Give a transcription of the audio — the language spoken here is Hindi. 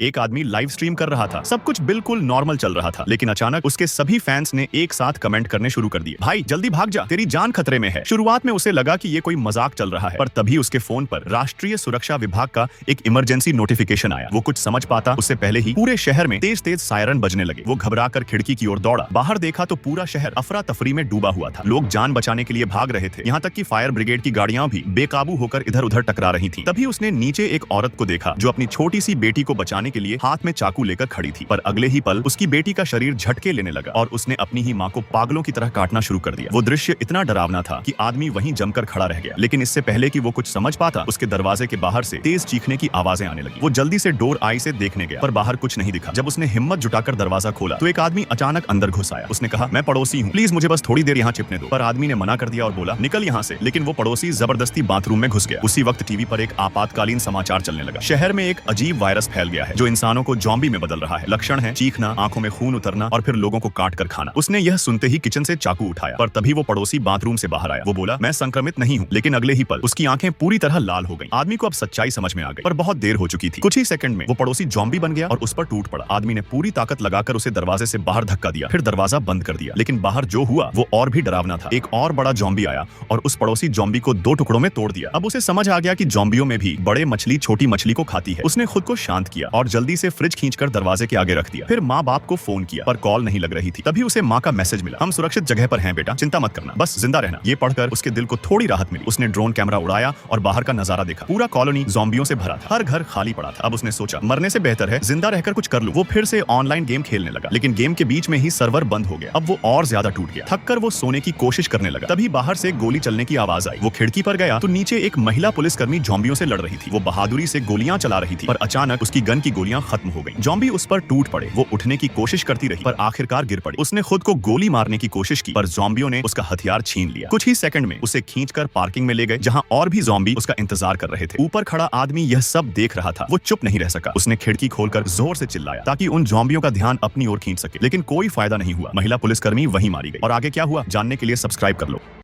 एक आदमी लाइव स्ट्रीम कर रहा था। सब कुछ बिल्कुल नॉर्मल चल रहा था, लेकिन अचानक उसके सभी फैंस ने एक साथ कमेंट करने शुरू कर दिए। भाई जल्दी भाग जा, तेरी जान खतरे में है। शुरुआत में उसे लगा कि ये कोई मजाक चल रहा है, पर तभी उसके फोन पर राष्ट्रीय सुरक्षा विभाग का एक इमरजेंसी नोटिफिकेशन आया। वो कुछ समझ पाता उससे पहले ही पूरे शहर में तेज तेज सायरन बजने लगे। वो घबराकर खिड़की की ओर दौड़ा। बाहर देखा तो पूरा शहर अफरा तफरी में डूबा हुआ था। लोग जान बचाने के लिए भाग रहे थे, यहाँ तक कि फायर ब्रिगेड की गाड़ियां भी बेकाबू होकर इधर उधर टकरा रही थी। तभी उसने नीचे एक औरत को देखा जो अपनी छोटी सी बेटी को बचाने के लिए हाथ में चाकू लेकर खड़ी थी, पर अगले ही पल उसकी बेटी का शरीर झटके लेने लगा और उसने अपनी ही मां को पागलों की तरह काटना शुरू कर दिया। वो दृश्य इतना डरावना था कि आदमी वहीं जमकर खड़ा रह गया, लेकिन इससे पहले कि वो कुछ समझ पाता, उसके दरवाजे के बाहर से तेज चीखने की आवाजें आने लगी। वो जल्दी से डोर आई से देखने गया, पर बाहर कुछ नहीं दिखा। जब उसने हिम्मत जुटाकर दरवाजा खोला तो एक आदमी अचानक अंदर घुस आया। उसने कहा, मैं पड़ोसी हूँ, प्लीज मुझे बस थोड़ी देर यहाँ छिपने दो। पर आदमी ने मना कर दिया और बोला, निकल यहाँ से। लेकिन वो पड़ोसी जबरदस्ती बाथरूम में घुस गया। उसी वक्त टीवी पर एक आपातकालीन समाचार चलने लगा। शहर में एक अजीब वायरस फैल गया है जो इंसानों को ज़ॉम्बी में बदल रहा है। लक्षण है चीखना, आंखों में खून उतरना और फिर लोगों को काट कर खाना। उसने यह सुनते ही किचन से चाकू उठाया, पर तभी वो पड़ोसी बाथरूम से बाहर आया। वो बोला, मैं संक्रमित नहीं हूँ, लेकिन अगले ही पल उसकी आंखें पूरी तरह लाल हो गईं। आदमी को अब सच्चाई समझ में आ गई, पर बहुत देर हो चुकी थी। कुछ ही सेकंड में वो पड़ोसी ज़ॉम्बी बन गया और उस पर टूट पड़ा। आदमी ने पूरी ताकत लगाकर उसे दरवाजे से बाहर धक्का दिया, फिर दरवाजा बंद कर दिया। लेकिन बाहर जो हुआ वो और भी डरावना था। एक और बड़ा ज़ॉम्बी आया और उस पड़ोसी ज़ॉम्बी को दो टुकड़ों में तोड़ दिया। अब उसे समझ आ गया कि ज़ॉम्बियों में भी बड़े मछली छोटी मछली को खाती है। उसने खुद को शांत किया और जल्दी से फ्रिज खींचकर दरवाजे के आगे रख दिया। फिर माँ बाप को फोन किया, पर कॉल नहीं लग रही थी। तभी उसे माँ का मैसेज मिला, हम सुरक्षित जगह पर हैं बेटा, चिंता मत करना, बस जिंदा रहना। ये पढ़कर उसके दिल को थोड़ी राहत मिली। उसने ड्रोन कैमरा उड़ाया और बाहर का नजारा देखा। पूरा कॉलोनी ज़ॉम्बियों से भरा था, हर घर खाली पड़ा था। अब उसने सोचा, मरने से बेहतर है जिंदा रहकर कुछ कर लूं। वो फिर से ऑनलाइन गेम खेलने लगा, लेकिन गेम के बीच में ही सर्वर बंद हो गया। अब वो और ज्यादा टूट गया। थककर वो सोने की कोशिश करने लगा। तभी बाहर से गोली चलने की आवाज आई। वो खिड़की पर गया तो नीचे एक महिला पुलिसकर्मी ज़ॉम्बियों से लड़ रही थी। वो बहादुरी से गोलियां चला रही थी, पर अचानक उसकी गन की गोलियां खत्म हो गईं। ज़ॉम्बी उस पर टूट पड़े। वो उठने की कोशिश करती रही, पर आखिरकार गिर पड़ी। उसने खुद को गोली मारने की कोशिश की, पर ज़ॉम्बियों ने उसका हथियार छीन लिया। कुछ ही सेकंड में उसे खींचकर पार्किंग में ले गए, जहां और भी ज़ॉम्बी उसका इंतजार कर रहे थे। ऊपर खड़ा आदमी यह सब देख रहा था। वो चुप नहीं रह सका। उसने खिड़की खोलकर जोर से चिल्लाया ताकि उन ज़ॉम्बियों का ध्यान अपनी ओर खींच सके, लेकिन कोई फायदा नहीं हुआ। महिला पुलिसकर्मी वहीं मारी गई। और आगे क्या हुआ जानने के लिए सब्सक्राइब कर लो।